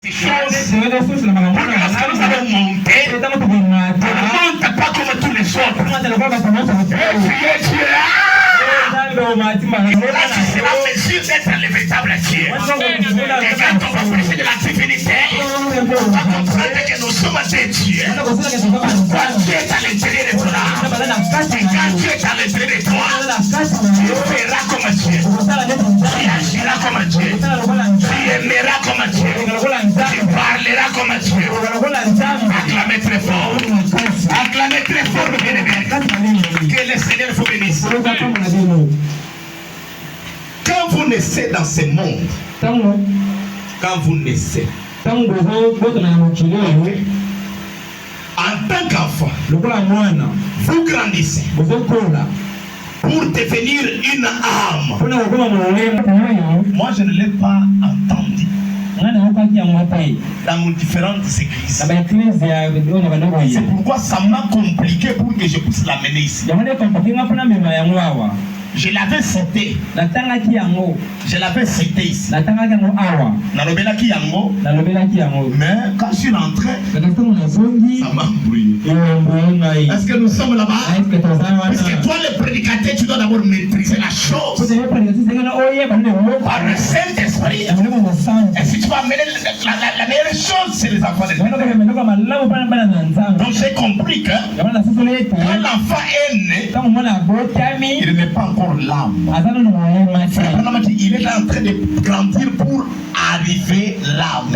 Ces choses, parce que nous allons monter, on ne monte pas comme tous les autres. Et tu es là. Là, c'est la mesure d'être le véritable Dieu. Et quand on va prêcher de la divinité, on va comprendre que nous sommes des dieux. Quand Dieu est à l'intérieur de toi, et quand Dieu est à l'intérieur de toi, tu feras comme Dieu, tu agiras comme Dieu, tu aimeras comme Dieu, tu parleras comme Dieu. Acclamez très fort. Acclamez très fort, bien-aimés. Que le Seigneur vous bénisse. Quand vous naissez dans ce monde, quand vous naissez, en tant qu'enfant, vous grandissez pour devenir une âme. Moi, je ne l'ai pas entendu dans nos différentes églises. C'est pourquoi ça m'a compliqué pour que je puisse l'amener ici. Je l'avais cité. Je l'avais cité ici. Mais quand je suis rentré, ça m'a embrouillé. Est-ce que nous sommes là-bas? Parce que toi, le prédicateur, tu dois d'abord maîtriser la chose par le Saint-Esprit. Et si tu vas amener la meilleure chose, c'est les enfants de Dieu. Donc j'ai compris que quand l'enfant est né, il n'est pas encore l'âme. Il est en train de grandir pour arriver l'âme.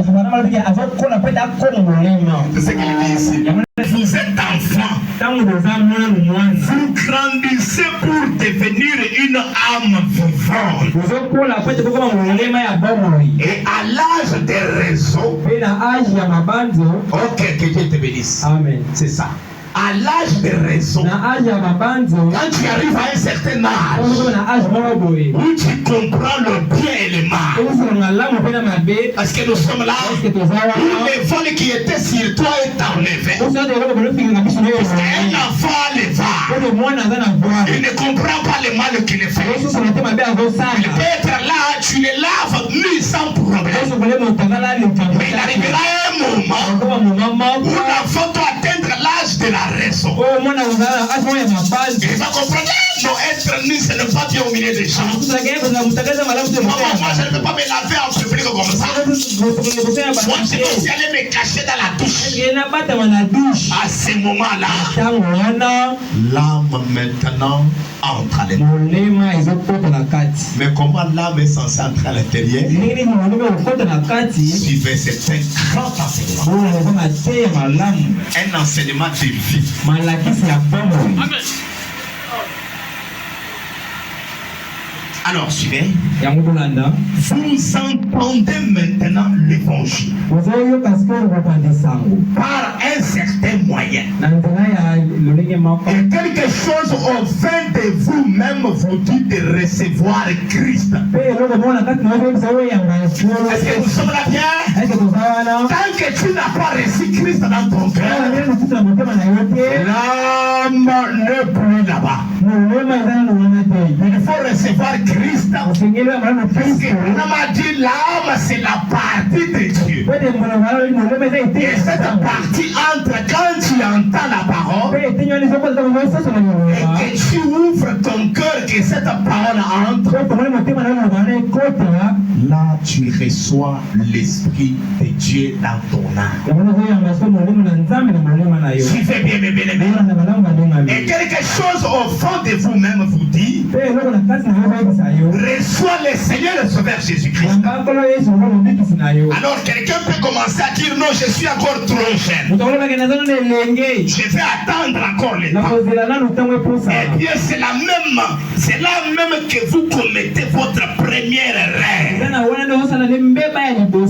C'est ce qu'il dit ici. Vous êtes enfant. Vous grandissez pour devenir une âme vivante. Et à l'âge des raisons, ok, que Dieu te bénisse. Amen. C'est ça. À l'âge de raison, quand tu arrives à un certain âge où tu comprends le bien et le mal, parce que nous sommes là où le vol qui était sur toi est enlevé. Parce qu'un enfant le va, il ne comprend pas le mal qu'il fait. Il peut être là, tu le laves lui sans problème. Mais il arrivera un moment où l'enfant doit atteindre l'âge de la raison. Il va comprendre, non, être nu, ce n'est pas bien au milieu des gens. Moi, je ne peux pas me laver en public comme ça. Moi, je peux aussi aller me cacher dans la douche. À ce moment-là, l'âme maintenant entre à l'intérieur. Mais comment l'âme est censée entrer à l'intérieur? Suivez cet grand enseignement. Un enseignement de vie. Amen. Alors, suivez. Vous entendez maintenant l'évangile par un certain moyen. Et quelque chose au fin de vous-même vous dit de recevoir Christ. Est-ce que nous sommes là bien? Tant que tu n'as pas reçu Christ dans ton cœur, l'âme n'est plus là-bas. Il faut recevoir Christ. Parce que on m'a dit l'âme c'est la partie de Dieu. Et cette partie entre quand tu entends la parole et que tu ouvres ton cœur que cette parole entre, là tu reçois l'esprit de Dieu dans ton âme. Suivez bien mes bien-aimés. Et quelque chose au fond de vous-même vous dit, reçois le Seigneur le Sauveur Jésus-Christ. Alors quelqu'un peut commencer à dire non, je suis encore trop jeune. Je vais attendre encore le temps. Eh bien c'est là même que vous commettez votre première erreur.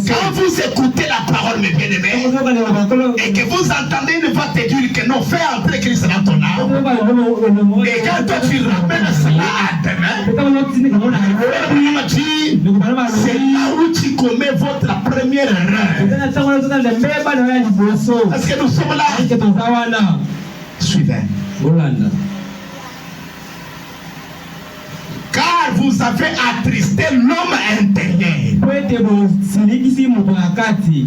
Quand vous écoutez la parole mes bien-aimés et que vous entendez une voix te dire que non, fais entrer Christ dans ton âme. Et quand toi tu ramènes cela à demain, c'est là où tu commets votre première erreur. Est-ce que nous sommes là? Suivez. Car vous avez attristé l'homme intérieur,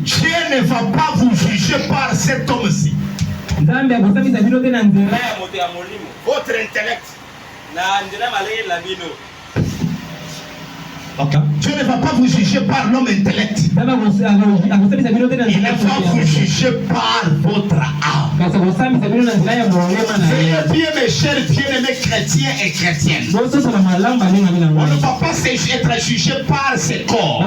Dieu ne va pas vous juger par cet homme-ci. Votre intellect. Okay. Dieu ne va pas vous juger par l'homme intellect. Il va vous juger par votre âme. Veuillez bien, mes chers bien-aimés chrétiens et chrétiennes. On ne va pas être jugé par ses corps,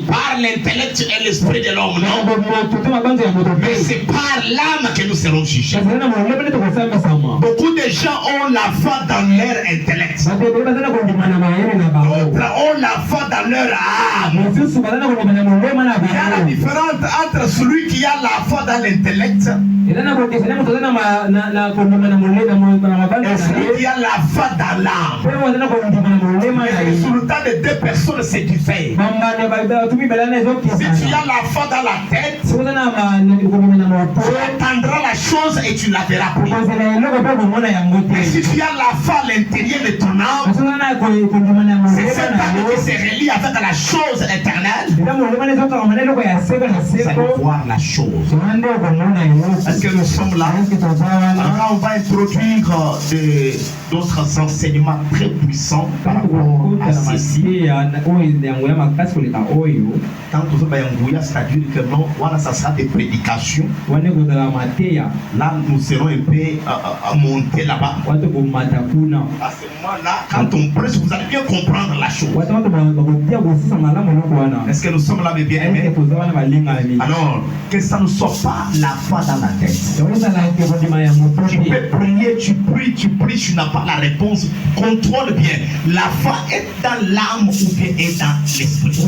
par l'intellect et l'esprit de l'homme, non. Mais c'est par l'âme que nous serons jugés. Beaucoup de gens ont la foi dans leur intellect. D'autres ont la foi dans leur âme. Il y a la différence entre celui qui a la foi dans l'intellect et celui qui a la foi dans l'âme. Le résultat de deux personnes, c'est différent. Si tu as la foi dans la tête, tu attendras la chose et tu ne la verras plus. Mais si tu as la foi à l'intérieur de ton âme, c'est cette âme qui se relie avec la chose éternelle. Vous allez voir la chose. Est-ce que nous sommes là? Alors on va introduire d'autres enseignements très puissants par rapport à ceci. Quand c'est-à-dire que non, voilà, ça sera des prédications. Là, nous serons un peu montés là-bas. À ce moment-là, quand on prêche, vous allez bien comprendre la chose. Est-ce que nous sommes là, mes bien-aimés? Alors, que ça ne soit pas la foi dans la tête. Tu peux prier, tu pries, tu n'as pas la réponse. Contrôle bien. La foi est dans l'âme ou bien est dans l'esprit.